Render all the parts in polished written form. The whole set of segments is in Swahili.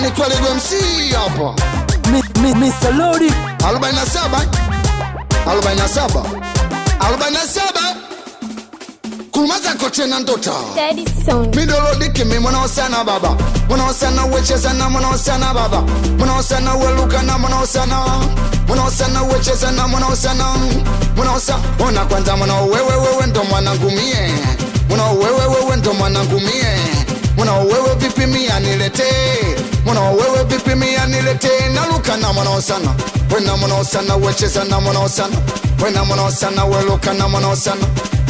Anikiwa Lego MC hapa Mr. Lodi 47 Kumaza kote na ndota Daddy Song Midolo diki mi mwana osana baba Mwana osana wecheza na mwana osana baba Mwana osana weluka na mwana osana Mwana osana wecheza na mwana osana Mwana osana Ona kwanza mwana wewe ndo mwana ngumie Mwana wewe ndo mwana ngumie Mwana wewe vipi mia nilete Mwana wewe vipi mia nilete Naluka na mwana osana Wena mwana osana wecheza na mwana osana Wena mwana osana weluka na mwana osana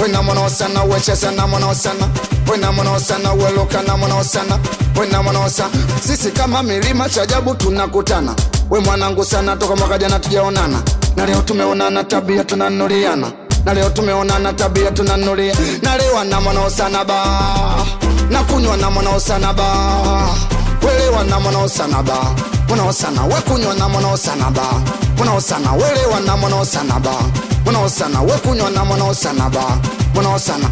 Wena mwana osana wecheza na mwana osana Wena mwana osana weluka na mwana osana Wena mwana osana Sisi kama milima chajabu tunakutana We mwanangu sana toka mwaka jana tujaonana Na leo tumeonana tabia tunanuliana Na leo tumeonana tabia tunanulia Na leo na mwana osana ba Na kunywa na mwana osana ba Welewa na mwana osana ba Mwana osana we kunywa na mwana osana ba Mwana osana welewa na mwana osana ba Mwana osana we kunywa na mwana osana ba Mwana osana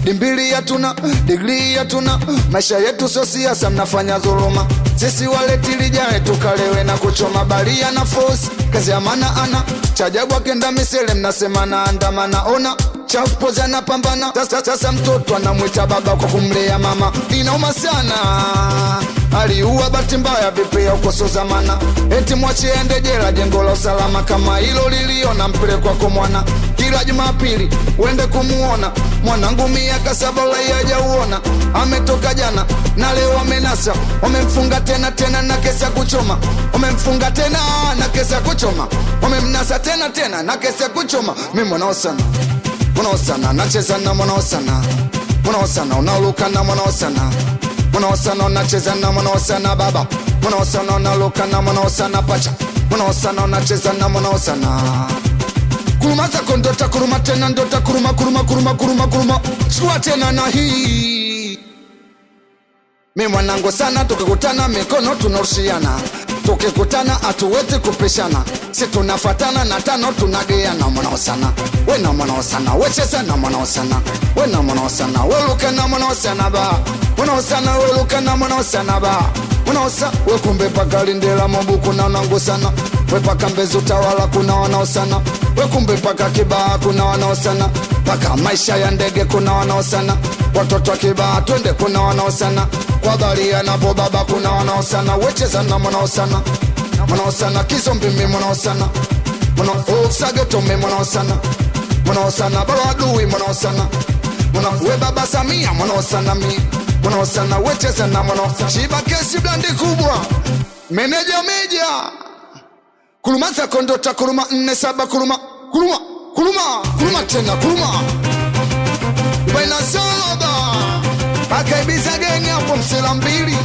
Dimbili ya tuna, digli ya tuna Maisha yetu sio siasa mnafanya dhuluma Sisi wale tilijae tukalewe na kuchoma balia na force Kazi ya mana ana Chajabu akenda misele mnasema na andamana Ona chafu poza na pambana Sasa mtoto anamwita baba kwa kumlea mama Inauma sana Aliuwa bahati mbaya vipi ya ukoso zamana Eti mwache ende jela jengo la usalama Kama hilo liliona mpele kwako mwana Kila Jumapili uende kumuona Mwanangu miaka 7 ula yaja uona Ametoka jana na leo amenasa Wamemfunga tena na kesa kuchoma Wamemfunga tena na kesa kuchoma Wamemnasa tena na kesa kuchoma Mimi mwana osana Mwana osana nacheza na mwana osana Mwana osana unaluka na mwana osana Mwana osana unacheza na mwana osana baba Mwana osana unaluka na mwana osana pacha Mwana osana unacheza na mwana osana Kuruma zako ndota kuruma tena ndota kuruma Chukua tena na hii Mi mwanangu sana tukikutana mikono tunarushiana Tukikutana atuwezi kupishana Si tunafatana na tano tunageana Mwana osana Wena mwana osana Wecheza na mwana osana Wena mwana osana Weluka na mwana osana ba Mwana osana weluka na mwana osana ba Mwana osana Wekumbe paka lindela mabuku na unangu sana Wepaka mbezi utawala kuna wanaosana Wekumbe paka kibaa kuna wanaosana Paka maisha ya ndege kuna wanaosana Watoto wa kibaa twende kuna wanaosana Kwa baria na baba kuna wanaosana Wecheza na mwana osana Mwana osana kizombi mi mwana osana Mwana osageto mi mwana osana Mwana osana baba adui mwana osana Mwana we baba Samia mwana osana mi Mwana osana wecheza na mwana osana Shiba kesi blandi kubwa Meneja meja Kuruma za kondota kuruma 47 kuruma tena kuruma Wena saba Akaibiza gengi hapo msela mbili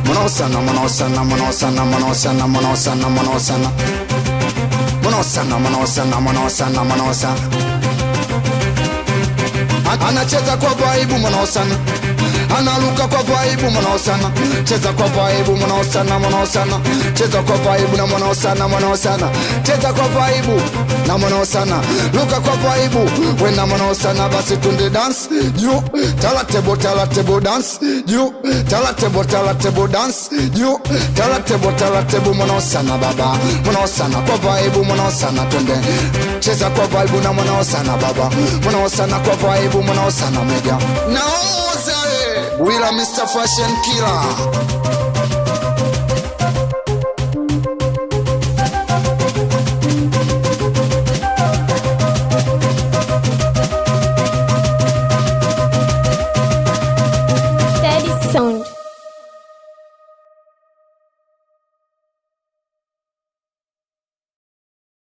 Mwana osana Mwana osana Mwana osana Mwana osana Mwana osana Mwana osana Mwana osana Mwana osana Mwana osana Mwana osana Anacheza kwa vaibu mwana osana Analuka kwa vaibu mwana osana Cheza kwa vaibu mwana osana Mwana osana Cheza kwa vaibu na mwana osana Mwana osana Cheza kwa vaibu na mwana osana Luka kwa vaibu Wena mwana osana basi tunde dance Juu talatebo dance Juu talatebo dance Juu talatebo mwana osana baba Mwana osana kwa vaibu mwana osana tunde Cheza kwa vaibu na mwana osana baba Mwana osana kwa vaibu mwana osana meja Naoza Willa Mr. Fashion Killer